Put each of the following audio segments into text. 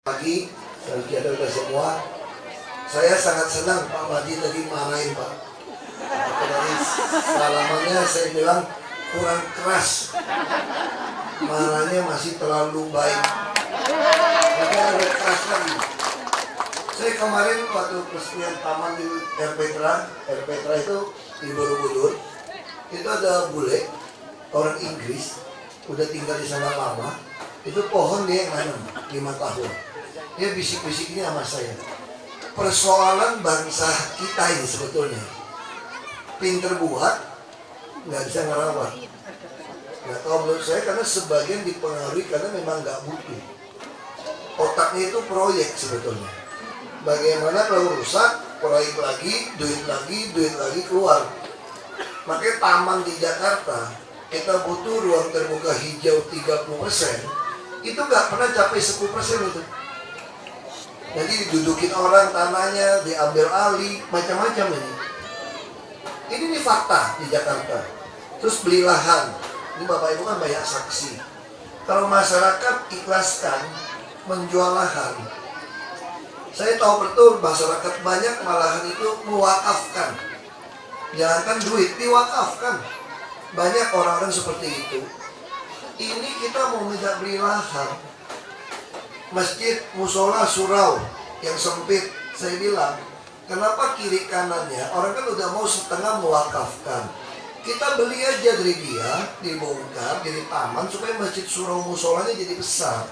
Pagi, kita udah semua. Saya sangat senang Pak Madi tadi marahin Pak. Dari salamannya saya bilang kurang keras, marahnya masih terlalu baik. Maka ada keras lagi. Saya kemarin waktu peresmian taman di R Petra itu di Borobudur, itu ada bule orang Inggris, udah tinggal di sana lama. Itu pohon dia yang nanam 5 tahun. Dia bisik-bisik ini sama saya. Persoalan bangsa kita ini sebetulnya, pinter buat, nggak bisa ngerawat. Nggak tahu menurut saya karena sebagian dipengaruhi karena memang nggak butuh. Otaknya itu proyek sebetulnya. Bagaimana kalau rusak, proyek lagi, duit lagi keluar. Makanya taman di Jakarta, kita butuh ruang terbuka hijau 30%, itu nggak pernah capai 10% itu. Jadi didudukin orang tanahnya, diambil alih, macam-macam ini. Ini fakta di Jakarta. Terus beli lahan. Ini Bapak Ibu kan banyak saksi. Kalau masyarakat ikhlaskan menjual lahan, saya tahu betul masyarakat banyak malahan itu mewakafkan. Jangankan duit, diwakafkan. Banyak orang-orang seperti itu. Ini kita mau minta beli lahan. Masjid, musola, surau yang sempit, saya bilang, kenapa kiri kanannya orang kan udah mau setengah mewakafkan. Kita beli aja dari dia, dibongkar, jadi taman supaya masjid, surau, musolanya jadi besar.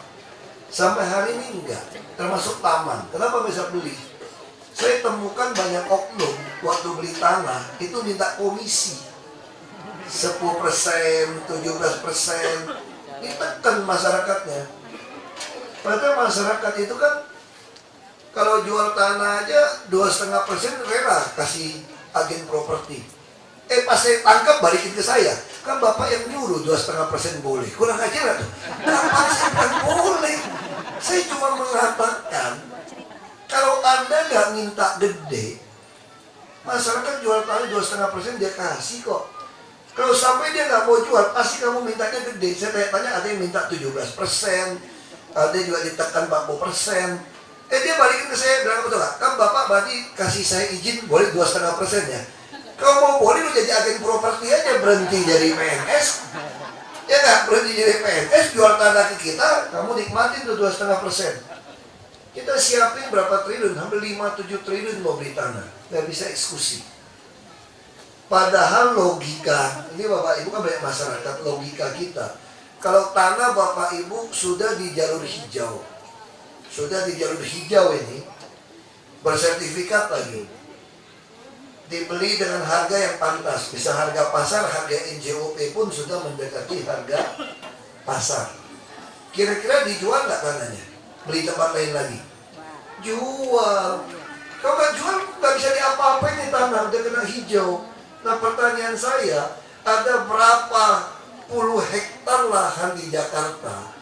Sampai hari ini enggak, termasuk taman. Kenapa bisa beli? Saya temukan banyak oknum waktu beli tanah itu minta komisi 10%, 17%, ditekan masyarakatnya. Padahal masyarakat itu kan kalau jual tanah aja 2,5% rela kasih agen properti. Pas saya tangkap balikin ke saya, kan Bapak yang nyuruh 2,5% boleh. Kurang ajar tuh. Kenapa saya kan boleh? Saya cuma mengatakan kalau Anda nggak minta gede, masyarakat jual tanah 2,5% dia kasih kok. Kalau sampai dia nggak mau jual, pasti kamu mintanya gede. Saya tanya ada yang minta 17%. Ada juga ditekan 40%. Dia balikin ke saya bilang betul nggak? Kan Bapak berarti kasih saya izin boleh 2,5% ya. Kalau mau boleh lu jadi agen properti aja, berhenti jadi PNS. Ya nggak, berhenti jadi PNS, jual tanah ke kita, kamu nikmatin tuh 2,5%. Kita siapin berapa triliun, hampir 5-7 triliun mau beli tanah, nggak bisa eksekusi. Padahal logika, ini Bapak Ibu kan banyak masyarakat, logika kita. Kalau tanah Bapak Ibu sudah di jalur hijau, ini, bersertifikat lagi, dibeli dengan harga yang pantas, bisa harga pasar, harga NJOP pun sudah mendekati harga pasar. Kira-kira dijual nggak tanahnya? Beli tempat lain lagi? Jual. Kalau nggak jual, nggak bisa diapa-apain di tanah, udah kena hijau. Nah pertanyaan saya, ada berapa puluh hektar lahan di Jakarta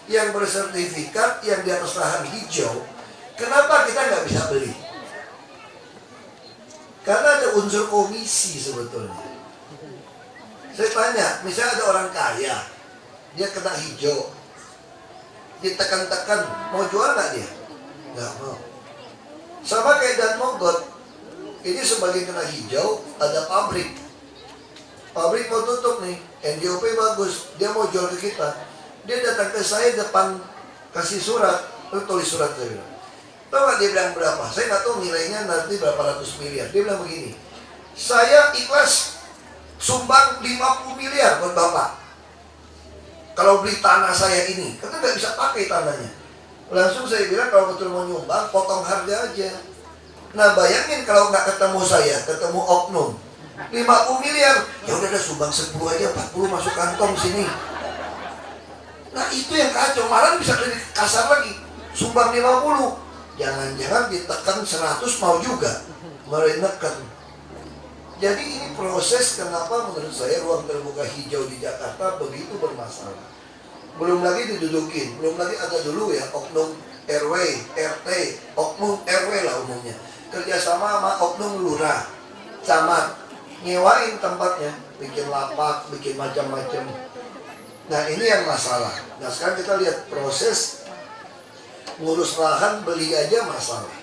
yang bersertifikat yang di atas lahan hijau, kenapa kita nggak bisa beli? Karena ada unsur komisi sebetulnya. Saya tanya, misalnya ada orang kaya, dia kena hijau, ditekan-tekan, mau jual nggak dia? Nggak mau. Sama kayak Dan Mogot, ini sebagai kena hijau, ada pabrik mau tutup nih, NJOP bagus, dia mau jual ke kita. Dia datang ke saya depan, kasih surat, tulis surat saya bilang. Tahu nggak dia bilang berapa? Saya nggak tahu nilainya nanti berapa ratus miliar. Dia bilang begini, saya ikhlas sumbang 50 miliar buat Bapak kalau beli tanah saya ini, karena nggak bisa pakai tanahnya. Langsung saya bilang kalau betul mau nyumbang, potong harga aja. Nah bayangin kalau nggak ketemu saya, ketemu oknum 50 miliar, ya udah sumbang 10 aja, 40 masuk kantong sini. Nah itu yang kacau, malah bisa lebih kasar lagi, sumbang 50, jangan-jangan ditekan 100 mau juga, menekan. Jadi ini proses kenapa menurut saya ruang terbuka hijau di Jakarta begitu bermasalah. Belum lagi didudukin, belum lagi ada dulu ya oknum RW, RT, oknum RW lah umumnya, kerjasama sama oknum lurah, camat, nyewain tempatnya, bikin lapak, bikin macam-macam. Nah ini yang masalah. Nah sekarang kita lihat proses ngurus lahan beli aja masalah.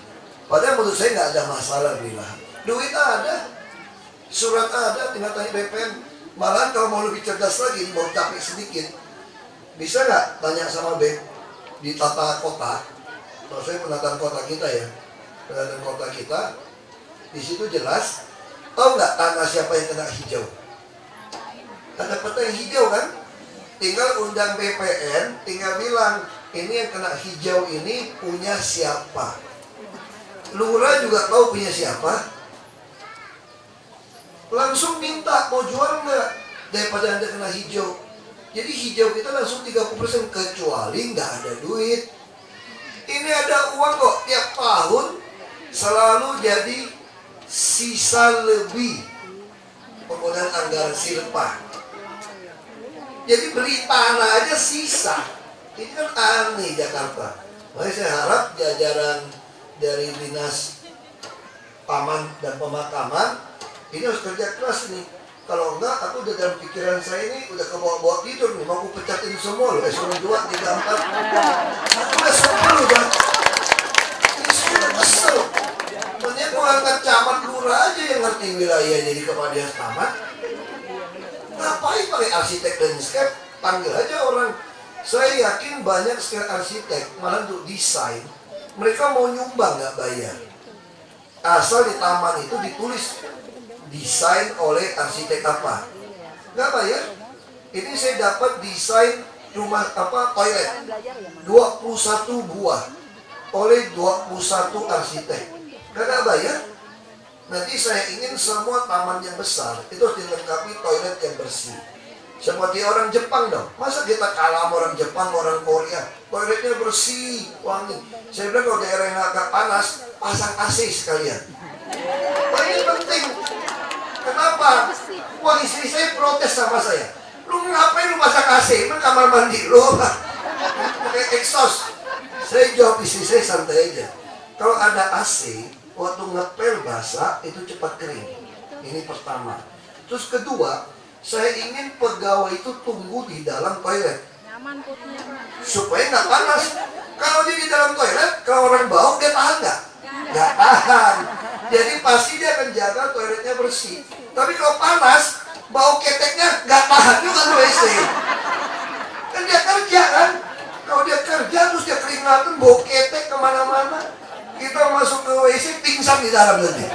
Padahal menurut saya nggak ada masalah beli lahan. Duit ada, surat ada, tinggal tanya BPN. Malahan kalau mau lebih cerdas lagi, mau capek sedikit, bisa nggak tanya sama BEM di tata kota? Kalau saya penataan kota kita ya, penataan kota kita, di situ jelas. Tahu nggak tanah siapa yang kena hijau? Ada peta yang hijau kan? Tinggal undang BPN, tinggal bilang ini yang kena hijau ini punya siapa? Lurah juga tahu punya siapa. Langsung minta mau jual nggak daripada Anda kena hijau. Jadi hijau kita langsung 30% kecuali nggak ada duit. Ini ada uang kok tiap tahun selalu jadi sisa lebih penggunaan anggaran silpa. Jadi beli tanah aja sisa. Ini kan aneh Jakarta. Makanya saya harap jajaran dari Dinas Taman dan Pemakaman ini harus kerja keras nih. Kalau enggak, aku udah dalam pikiran saya ini udah kebawa-bawa tidur nih. Mau aku pecatin semua loh. Eselon 2, 3, 4. Aku udah sebel udah. Ini sudah kesel. Makanya aku angkat camat lurah aja yang ngerti wilayah jadi kepala dinas taman. Ngapain pakai arsitek landscape? Panggil aja orang. Saya yakin banyak sekali arsitek, malah untuk desain. Mereka mau nyumbang nggak bayar. Asal di taman itu ditulis desain oleh arsitek apa, nggak bayar. Ini saya dapat desain rumah toilet 21 buah oleh 21 arsitek, nggak bayar. Nanti saya ingin semua taman yang besar itu harus dilengkapi toilet yang bersih seperti orang Jepang dong. Masa kita kalah sama orang Jepang, orang Korea, toiletnya bersih, wangi. Saya bilang kalau daerah yang agak panas, pasang AC sekalian. Ini penting. Kenapa? Wah, istri saya protes sama saya. Lu ngapain lu pasang AC? Emang kamar mandi lu pakai exhaust. Saya jawab istri saya santai aja. Kalau ada AC, waktu ngepel basah itu cepat kering. Ini pertama. Terus kedua, saya ingin pegawai itu tunggu di dalam toilet supaya nggak panas. Kalau dia di dalam toilet, kalau orang bau dia tahan nggak? Nggak tahan. Jadi pasti dia akan jaga toiletnya bersih. Tapi kalau panas, bau keteknya nggak tahan juga di WC. Kan dia kerja kan? Kalau dia kerja terus dia keringatan, bau ketek kemana-mana. Kita masuk ke WC pingsan di dalam nanti.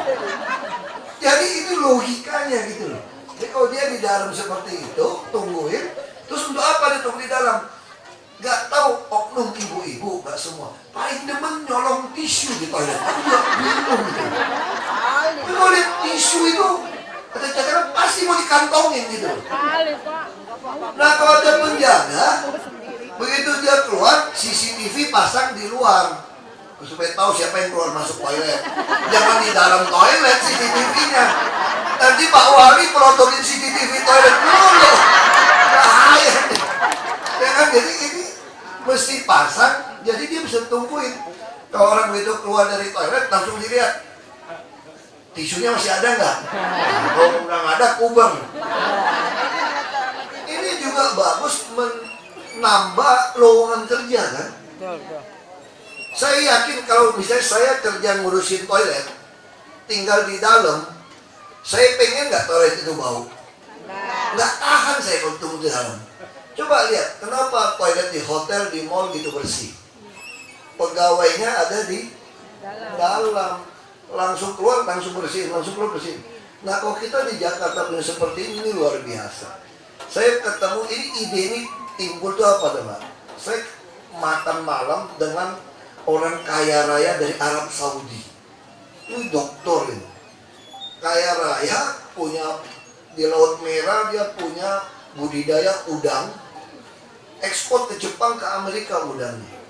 Jadi itu logikanya gitu loh. Jadi kalau dia di dalam seperti itu, tungguin. Terus untuk apa dia tunggu di dalam? Gak tahu oknum ibu-ibu, gak semua. Paling demen nyolong tisu di toilet. Aku juga bingung gitu. Kalau lihat tisu itu, ada catatan pasti mau dikantongin gitu. Nah kalau ada penjaga, begitu dia keluar, CCTV pasang di luar. Supaya tahu siapa yang keluar masuk toilet. Jangan di dalam toilet CCTV-nya. Nanti Pak Wali pelototin CCTV toilet dulu. Bahaya. Ya kan, jadi ini mesti pasang. Jadi dia bisa tungguin. Kalau orang itu keluar dari toilet, langsung dilihat. Tisunya masih ada nggak? Kalau udah nggak ada, kubang. Ini juga bagus menambah lowongan kerja kan? Saya yakin kalau misalnya saya kerja ngurusin toilet, tinggal di dalam, saya pengen nggak toilet itu bau? Nggak tahan saya kalau tunggu di dalam. Coba lihat, kenapa toilet di hotel, di mall gitu bersih? Pegawainya ada di dalam. Langsung keluar, langsung bersih, langsung keluar bersih. Nah kalau kita di Jakarta punya seperti ini luar biasa. Saya ketemu, ini ide ini timbul tuh apa teman? Saya makan malam dengan orang kaya raya dari Arab Saudi. Ini doktor ini. Kaya raya, punya di Laut Merah dia punya budidaya udang. Ekspor ke Jepang, ke Amerika udangnya.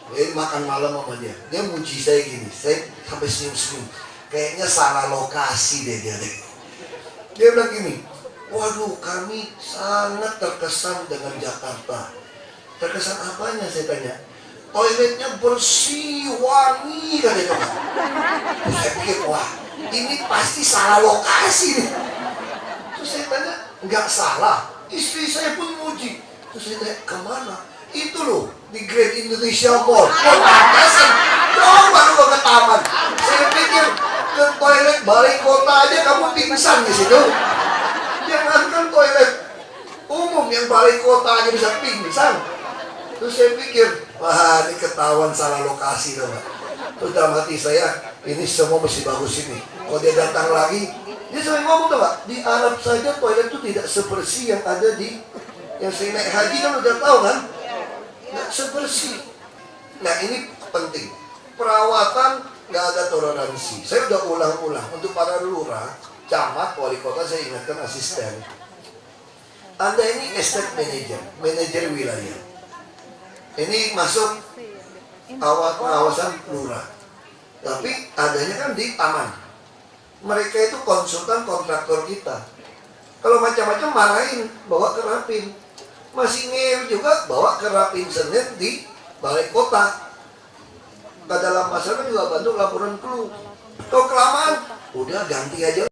Dia makan malam sama dia. Dia muji saya gini, saya sampai senyum-senyum. Kayaknya salah lokasi deh dia. Dia bilang gini, waduh kami sangat terkesan dengan Jakarta. Terkesan apanya saya tanya? Toiletnya bersih, wangi katanya. Terus saya pikir, wah ini pasti salah lokasi nih. Terus saya tanya, nggak salah. Istri saya pun muji. Terus saya tanya, kemana? Itu loh, di Grand Indonesia Mall. Pantasan, dong baru gua ke taman. Saya pikir ke toilet balai kota aja kamu pingsan di situ. Jangankan toilet umum yang balai kota aja bisa pingsan. Terus saya pikir, wah ini ketahuan salah lokasi dong. Terus dalam hati saya, ini semua masih bagus ini. Kalau dia datang lagi, dia sering ngomong tuh Pak, di Arab saja toilet itu tidak sebersih yang ada di, yang saya naik haji kan udah tahu kan, nggak sebersih. Nah ini penting, perawatan nggak ada toleransi. Saya udah ulang-ulang untuk para lurah, camat, wali kota, saya ingatkan asisten. Anda ini estate manager, manajer wilayah. Ini masuk pengawasan lurah, tapi adanya kan di taman. Mereka itu konsultan kontraktor kita. Kalau macam-macam marahin, bawa ke Rapim. Masih ngeyel juga bawa ke Rapim Senin di balai kota. Ke dalam masalah juga bantu laporan kelu. Kalau kelamaan, udah ganti aja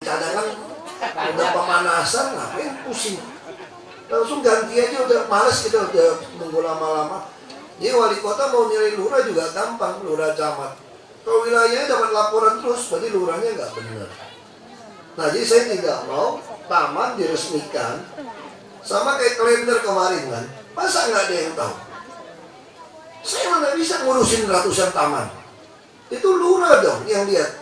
cadangan. Udah pemanasan, ngapain pusing. Langsung ganti aja, udah males kita udah nunggu lama-lama. Jadi wali kota mau nilai lurah juga gampang, lurah camat. Kalau wilayahnya dapat laporan terus, berarti lurahnya nggak benar. Nah, jadi saya tidak mau taman diresmikan sama kayak kalender kemarin kan. Masa nggak ada yang tahu? Saya mana bisa ngurusin ratusan taman. Itu lurah dong yang lihat.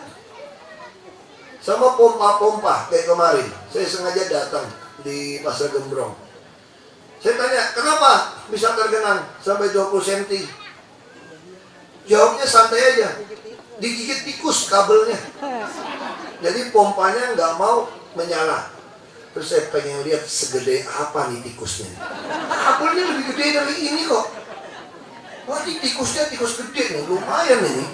Sama pompa-pompa kayak kemarin. Saya sengaja datang di Pasar Gembrong. Saya tanya, kenapa bisa tergenang sampai 20 cm? Jawabnya santai aja. Digigit tikus kabelnya. Jadi pompanya nggak mau menyala. Terus saya pengen lihat segede apa nih tikusnya. Kabelnya lebih gede dari ini kok. Wah ini tikusnya tikus gede nih, lumayan ini.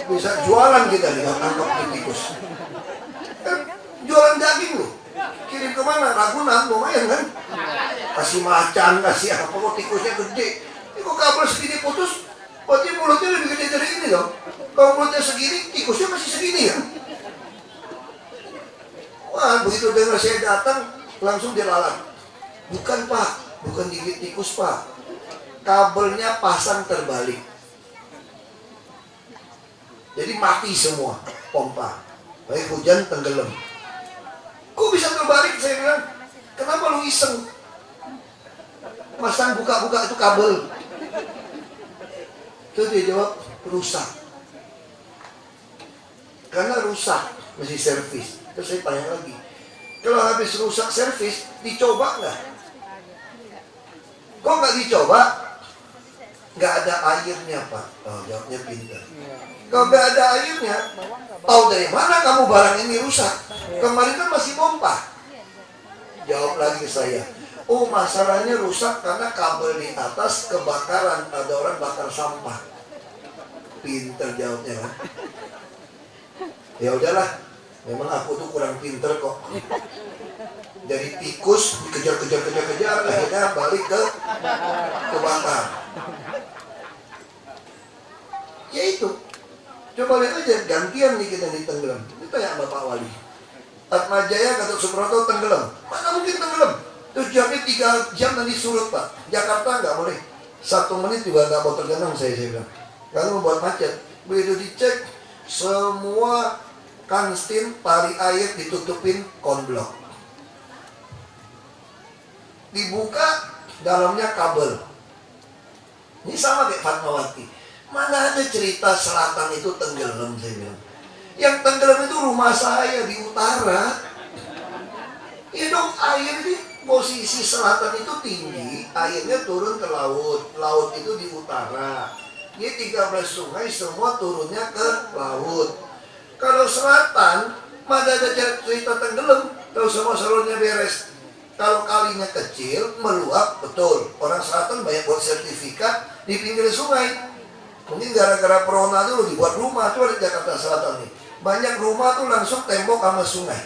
Bisa jualan kita nih, tangkap di tikus. Jualan daging loh. Kirim kemana? Ragunan, lumayan kan? Kasih macan, kasih apa, kok tikusnya gede. Ini kok kabel segini putus, berarti mulutnya lebih gede dari ini dong. Kalau mulutnya segini, tikusnya masih segini kan? Wah, begitu dengar saya datang, langsung dilalat. Bukan Pak, bukan gigit tikus Pak. Kabelnya pasang terbalik. Jadi mati semua pompa. Baik hujan tenggelam. Kok bisa terbalik? Saya bilang, kenapa lu iseng? Masang buka-buka itu kabel. Terus dia jawab, rusak. Karena rusak, mesti servis. Terus saya tanya lagi, kalau habis rusak servis, dicoba nggak? Kok nggak dicoba? Nggak ada airnya Pak. Oh, jawabnya pintar. Kalau nggak ada airnya, tahu dari mana kamu barang ini rusak? Kemarin kan masih pompa. Jawab lagi ke saya, oh masalahnya rusak karena kabel di atas kebakaran, ada orang bakar sampah. Pinter jawabnya kan. Ya udahlah, memang aku tuh kurang pinter kok. Dari tikus dikejar-kejar, akhirnya balik ke kebakar. Ya itu. Coba lihat aja, gantian nih kita di tenggelam. Ini tanya Bapak Wali. Atma Jaya, Gatot Subroto tenggelam. Mana mungkin tenggelam? Terus jamnya 3 jam nanti surut Pak. Jakarta nggak boleh. 1 menit juga nggak mau tergenang saya bilang. Kalau membuat macet. Begitu dicek, semua kanstin pari air ditutupin konblok. Dibuka, dalamnya kabel. Ini sama kayak Fatmawati. Mana ada cerita selatan itu tenggelam, saya bilang. Yang tenggelam itu rumah saya di utara. Ya dong, air di posisi selatan itu tinggi, airnya turun ke laut. Laut itu di utara. Ini 13 sungai semua turunnya ke laut. Kalau selatan, mana ada cerita tenggelam. Kalau semua salurannya beres. Kalau kalinya kecil, meluap, betul. Orang selatan banyak buat sertifikat di pinggir sungai. Mungkin gara-gara corona dulu dibuat rumah. Coba di Jakarta Selatan nih, banyak rumah tuh langsung tembok sama sungai.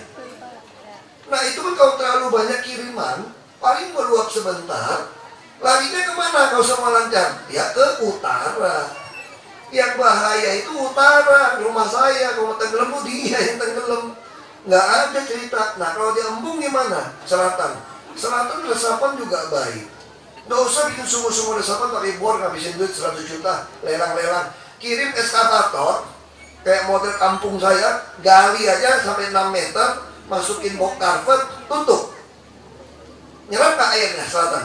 Nah itu kan kalau terlalu banyak kiriman, paling meluap sebentar, larinya kemana kalau semua lancar? Ya ke utara. Yang bahaya itu utara. Rumah saya kalau tenggelam tuh dia yang tenggelam. Nggak ada cerita. Nah kalau di Embung gimana? Selatan. Selatan resapan juga baik. Nggak usah bikin sumur-sumur resapan pakai bor ngabisin duit 100 juta, lelang-lelang. Kirim eskavator, kayak model kampung saya, gali aja sampai 6 meter, masukin box carpet, tutup. Nyerap nggak airnya selatan?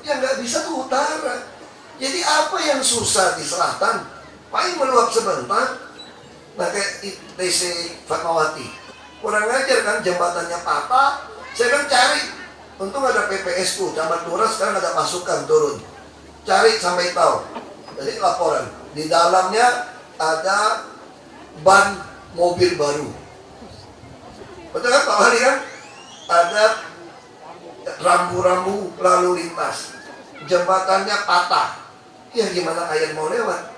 Yang nggak bisa tuh utara. Jadi apa yang susah di selatan? Paling meluap sebentar. Nah kayak ITC Fatmawati, kurang ajar kan, jembatannya patah. Saya kan cari, untung ada PPSku, Camat Lurah sekarang ada pasukan turun. Cari sampai tahu. Jadi laporan, di dalamnya ada ban mobil baru. Betul kan Pak Wali kan? Ada rambu-rambu lalu lintas. Jembatannya patah. Ya gimana air mau lewat?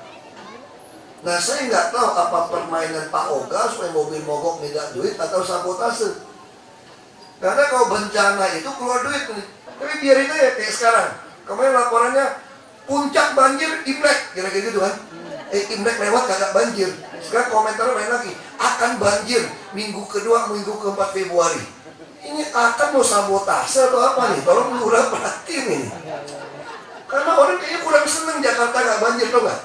Nah saya nggak tahu apa permainan Pak Oga supaya mobil mogok minta duit atau sabotase. Karena kalau bencana itu keluar duit nih. Tapi biarin aja kayak sekarang. Kemarin laporannya puncak banjir Imlek, kira-kira gitu kan. Imlek lewat kagak banjir. Sekarang komentarnya lain lagi, akan banjir minggu kedua, minggu keempat Februari. Ini akan mau sabotase atau apa nih? Tolong lurah perhatiin ini. Karena orang kayaknya kurang seneng Jakarta gak banjir, tau gak?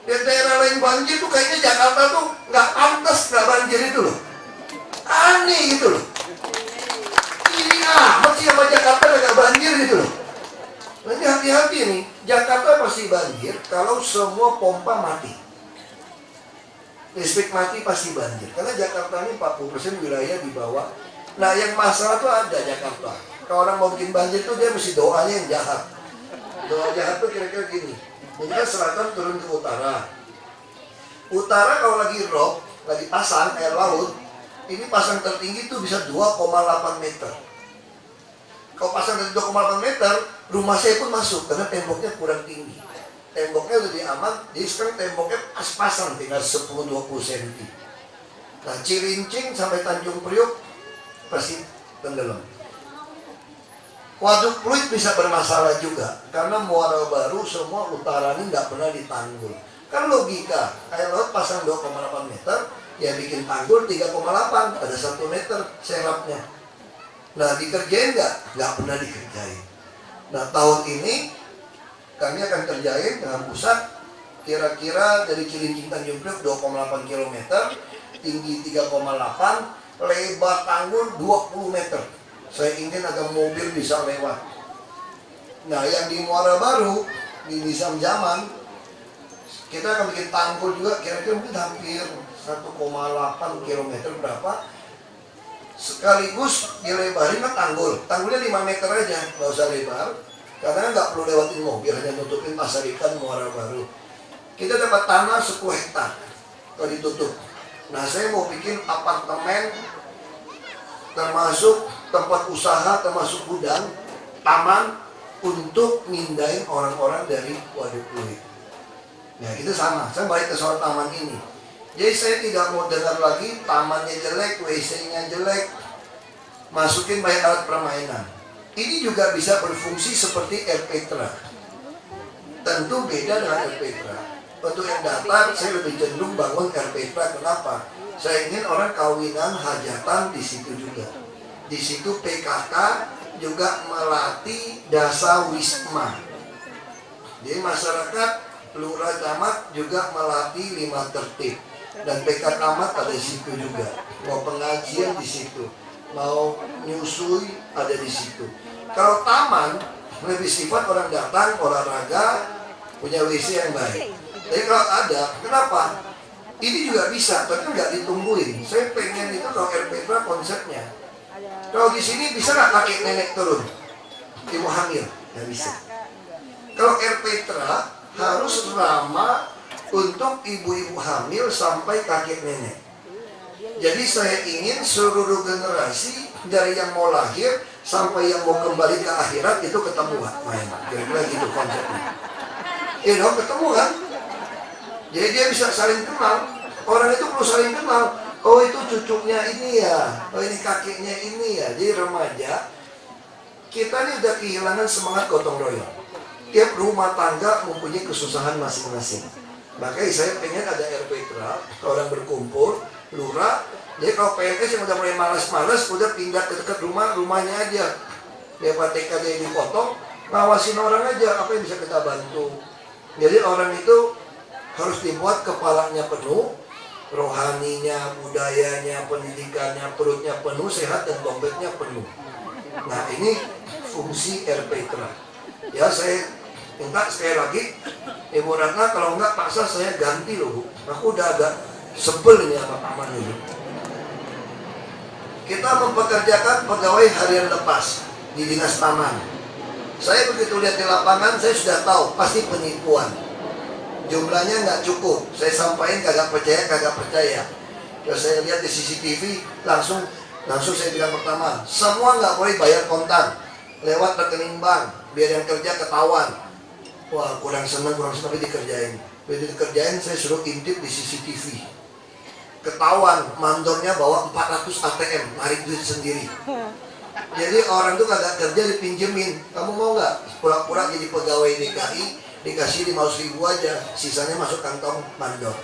Di daerah lain banjir tuh kayaknya Jakarta tuh gak pantas gak banjir itu loh. Aneh gitu loh. Ini amat sih sama Jakarta gak banjir gitu loh. Nanti hati-hati nih, Jakarta pasti banjir kalau semua pompa mati. Listrik mati pasti banjir. Karena Jakarta ini 40% wilayah di bawah. Nah yang masalah tuh ada Jakarta. Kalau orang mau bikin banjir tuh dia mesti doanya yang jahat. Doa jahat tuh kira-kira gini. Jadi kan selatan turun ke utara. Utara kalau lagi rob, lagi pasang air laut, ini pasang tertinggi tuh bisa 2,8 meter. Kalau pasang dari 2,8 meter, rumah saya pun masuk karena temboknya kurang tinggi. Temboknya lebih aman, jadi sekarang temboknya pas-pasan tinggal 10-20 cm. Nah Cilincing sampai Tanjung Priok pasti tenggelam. Waduk Pluit bisa bermasalah juga karena Muara Baru semua utara ini nggak pernah ditanggul. Kan logika, air laut pasang 2,8 meter, ya bikin tanggul 3,8, ada 1 meter serapnya. Nah dikerjain nggak? Nggak pernah dikerjain. Nah tahun ini kami akan kerjain dengan pusat kira-kira dari Cilincing Tanjung Priok 2,8 km, tinggi 3,8, lebar tanggul 20 meter. Saya ingin agar mobil bisa lewat. Nah yang di Muara Baru, di Nisam Zaman, kita akan bikin tanggul juga kira-kira mungkin hampir 1,8 km berapa. Sekaligus dilebarin kan tanggul. Tanggulnya 5 meter aja, nggak usah lebar. Karena nggak perlu lewatin mobil, hanya nutupin pasar ikan Muara Baru. Kita dapat tanah 10 hektar kalau ditutup. Nah saya mau bikin apartemen, termasuk tempat usaha, termasuk gudang, taman untuk mindahin orang-orang dari Waduk Pluit. Nah kita sama, saya balik ke soal taman ini. Jadi saya tidak mau dengar lagi tamannya jelek, WC-nya jelek, masukin banyak alat permainan. Ini juga bisa berfungsi seperti air petra. Tentu beda dengan air petra. Untuk yang datar, saya lebih cenderung bangun air petra. Kenapa? Saya ingin orang kawinan, hajatan di situ juga. Di situ PKK juga melatih dasa wisma. Jadi masyarakat, lurah camat juga melatih 5 tertib. Dan PKK camat ada di situ juga. Mau pengajian di situ, mau nyusui ada di situ. Kalau taman lebih sifat orang datang olahraga, punya WC yang baik. Jadi kalau ada, kenapa? Ini juga bisa, tapi nggak ditungguin. Saya pengen itu kalau RPtra konsepnya. Kalau di sini bisa nggak kakek nenek turun? Ibu hamil, nggak bisa. Kalau RPtra harus ramah untuk ibu-ibu hamil sampai kakek nenek. Jadi saya ingin seluruh generasi dari yang mau lahir sampai yang mau kembali ke akhirat itu ketemuan. Kira-kira gitu konsepnya. Dong ketemu kan? Jadi dia bisa saling kenal. Orang itu perlu saling kenal. Oh itu cucunya ini ya. Oh ini kakeknya ini ya. Jadi remaja, kita ini udah kehilangan semangat gotong royong. Tiap rumah tangga mempunyai kesusahan masing-masing. Makanya saya pengen ada RPtra, orang berkumpul, lurah. Jadi kalau PNS yang udah mulai malas-malas, udah pindah ke dekat rumah, rumahnya aja. Dia TK dia dipotong, ngawasin orang aja, apa yang bisa kita bantu. Jadi orang itu harus dibuat kepalanya penuh, rohaninya, budayanya, pendidikannya, perutnya penuh, sehat, dan dompetnya penuh. Nah, ini fungsi RPTRA. Ya, saya minta sekali lagi, Ibu Ratna, kalau enggak paksa saya ganti loh, Bu. Aku udah agak sebel ini sama Pak Man ini. Kita mempekerjakan pegawai harian lepas di Dinas Taman. Saya begitu lihat di lapangan, saya sudah tahu pasti penipuan. Jumlahnya nggak cukup. Saya sampaikan kagak percaya. Terus saya lihat di CCTV, langsung saya bilang pertama, semua nggak boleh bayar kontan lewat rekening bank, biar yang kerja ketahuan. Wah, kurang senang tapi dikerjain. Begitu dikerjain, saya suruh intip di CCTV. Ketahuan, mandornya bawa 400 ATM, narik duit sendiri. Jadi orang tuh kagak kerja dipinjemin. Kamu mau nggak pura-pura jadi pegawai DKI, dikasih 500.000 aja, sisanya masuk kantong mandor.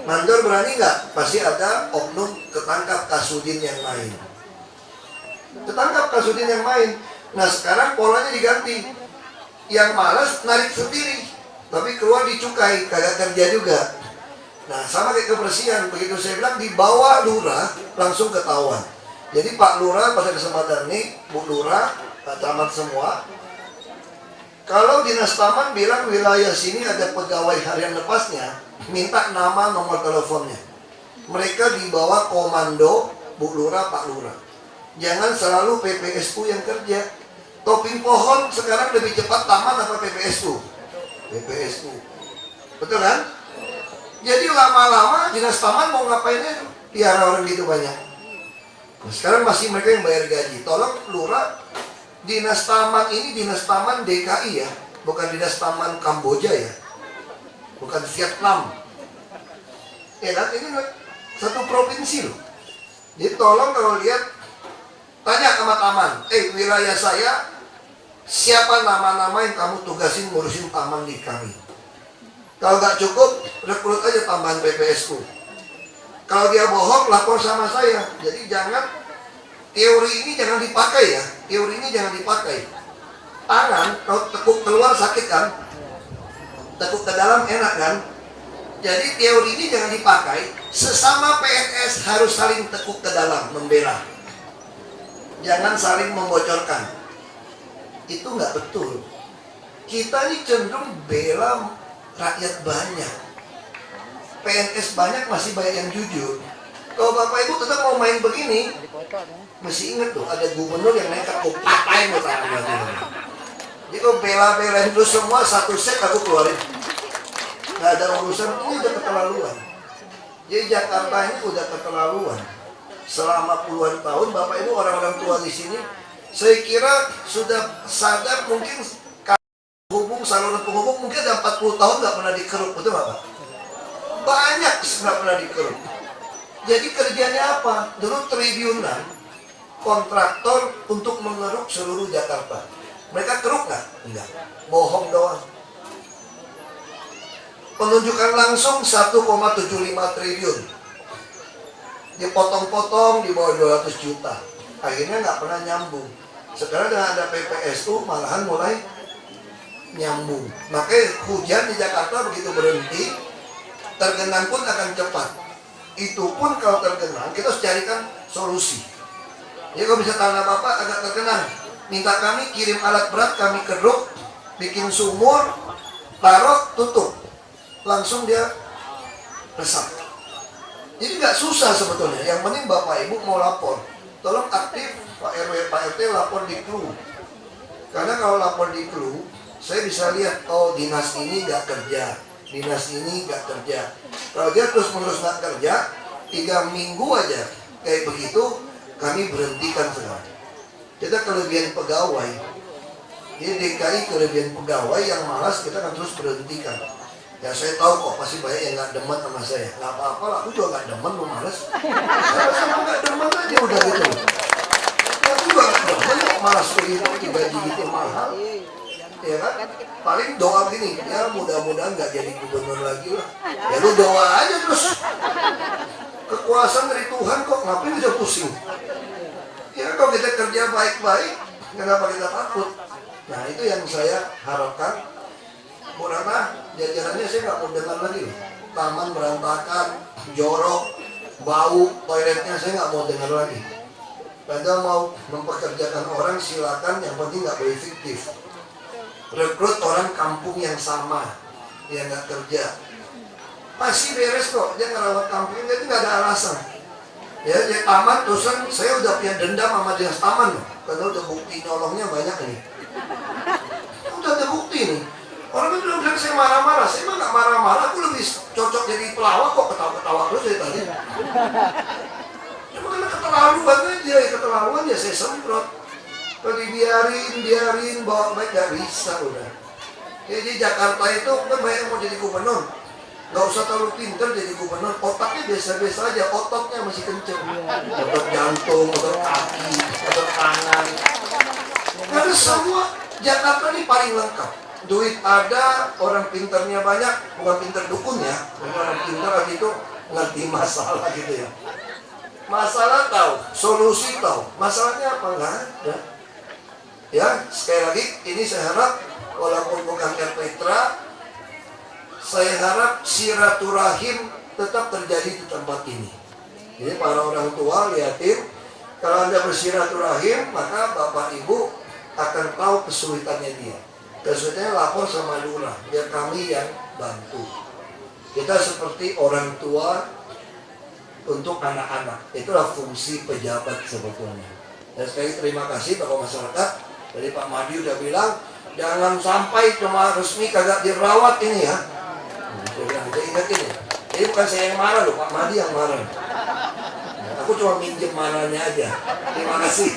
Mandor berani nggak? Pasti ada oknum ketangkap Kasudin yang main. Ketangkap Kasudin yang main. Nah, sekarang polanya diganti. Yang malas narik sendiri, tapi keluar dicukai, kagak kerja juga. Nah, sama kayak kebersihan. Begitu saya bilang dibawa lurah, langsung ketahuan. Jadi Pak Lurah pada kesempatan ini, Bu Lurah, Pak Camat semua, kalau Dinas Taman bilang wilayah sini ada pegawai harian lepasnya, minta nama, nomor teleponnya. Mereka dibawa komando Bu Lurah, Pak Lurah. Jangan selalu PPSU yang kerja. Topping pohon sekarang lebih cepat taman apa PPSU? PPSU. Betul kan? Jadi lama-lama Dinas Taman mau ngapainnya? Piara orang gitu banyak. Nah, sekarang masih mereka yang bayar gaji. Tolong Lurah, Dinas Taman ini Dinas Taman DKI ya, bukan Dinas Taman Kamboja ya, bukan Vietnam. Ya kan, ini satu provinsi loh. Jadi tolong kalau lihat, tanya sama taman, wilayah saya, siapa nama-nama yang kamu tugasin ngurusin taman di kami. Kalau nggak cukup, rekrut aja tambahan PPSU. Kalau dia bohong, lapor sama saya. Jadi jangan, teori ini jangan dipakai ya. Teori ini jangan dipakai. Tangan, kalau tekuk keluar sakit kan? Tekuk ke dalam enak kan? Jadi teori ini jangan dipakai. Sesama PNS harus saling tekuk ke dalam, membela. Jangan saling membocorkan. Itu nggak betul. Kita ini cenderung bela rakyat banyak. PNS banyak masih banyak yang jujur. Kalau Bapak Ibu tetap mau main begini, mesti ingat tuh, ada gubernur yang nekat kok patahin lo tangan. Jadi kalau bela-belain itu semua satu set aku keluarin. Nggak ada urusan, ini udah keterlaluan. Jadi Jakarta ini udah keterlaluan. Selama puluhan tahun Bapak Ibu orang-orang tua di sini, saya kira sudah sadar mungkin saluran penghubung mungkin ada 40 tahun nggak pernah dikeruk, betul nggak Pak? Banyak nggak pernah dikeruk. Jadi kerjanya apa? Dulu triliunan kontraktor untuk mengeruk seluruh Jakarta. Mereka keruk nggak? Enggak. Bohong doang. Penunjukan langsung 1,75 triliun. Dipotong-potong di bawah 200 juta. Akhirnya nggak pernah nyambung. Sekarang dengan ada PPSU malahan mulai nyambung. Makanya hujan di Jakarta begitu berhenti, tergenang pun akan cepat. Itu pun kalau tergenang, kita harus carikan solusi. Jadi kalau bisa tanah Bapak agak tergenang, minta kami kirim alat berat, kami keruk, bikin sumur, taruh, tutup. Langsung dia resap. Jadi nggak susah sebetulnya. Yang penting Bapak Ibu mau lapor. Tolong aktif Pak RW, Pak RT lapor di KLU. Karena kalau lapor di KLU, saya bisa lihat, oh dinas ini nggak kerja, dinas ini nggak kerja. Kalau dia terus-menerus nggak kerja, 3 minggu aja kayak begitu, kami berhentikan semua. Kita kelebihan pegawai. Jadi DKI kelebihan pegawai yang malas kita kan terus berhentikan. Ya saya tahu kok pasti banyak yang nggak demen sama saya. Nggak apa-apa lah, aku juga nggak demen, lu malas. Saya sama nggak demen aja udah gitu. Aku juga nggak demen kok malas begitu, gaji gitu mahal. Ya kan? Paling doa gini, ya mudah-mudahan nggak jadi gubernur lagi lah. Ya lu doa aja terus. Kekuasaan dari Tuhan kok, ngapain bisa pusing? Ya kalau kita kerja baik-baik, kenapa kita takut? Nah itu yang saya harapkan. Murana jajarannya saya nggak mau dengar lagi loh. Taman berantakan, jorok, bau, toiletnya saya nggak mau dengar lagi. Anda mau mempekerjakan orang silakan, yang penting nggak boleh fiktif. Rekrut orang kampung yang sama, yang nggak kerja. Pasti beres kok, dia ngerawat kampung, jadi nggak ada alasan. Ya, dia taman, terusan saya udah punya dendam sama dinas taman loh. Karena udah bukti nyolongnya banyak nih. Udah ada bukti nih. Orang itu bilang saya marah-marah, saya mah nggak marah-marah, aku lebih cocok jadi pelawak kok, ketawa-ketawa terus dari tadi. Cuma karena keterlaluan aja saya semprot. Kalau biarin, bawa baik gak bisa udah. Jadi Jakarta itu kan banyak yang mau jadi gubernur. Gak usah terlalu pintar jadi gubernur, otaknya biasa-biasa aja, ototnya masih kenceng. Otot jantung, otot kaki, otot tangan. Karena semua Jakarta ini paling lengkap. Duit ada, orang pintarnya banyak, bukan pintar dukun ya. Orang pintar itu ngerti masalah gitu ya. Masalah tahu, solusi tahu. Masalahnya apa? Enggak ada. Ya, sekali lagi ini saya harap walaupun bukan Petra, saya harap silaturahim tetap terjadi di tempat ini. Jadi para orang tua lihatin, kalau Anda bersilaturahim, maka Bapak Ibu akan tahu kesulitannya dia. Kesulitannya lapor sama lurah, biar kami yang bantu. Kita seperti orang tua untuk anak-anak. Itulah fungsi pejabat sebetulnya. Dan sekali terima kasih Bapak masyarakat. Dari Pak Madi udah bilang, jangan sampai cuma resmi kagak dirawat ini ya. Saya bilang, saya ingat ini. Jadi bukan saya yang marah loh, Pak Madi yang marah. Aku cuma minjem marahnya aja. Terima kasih.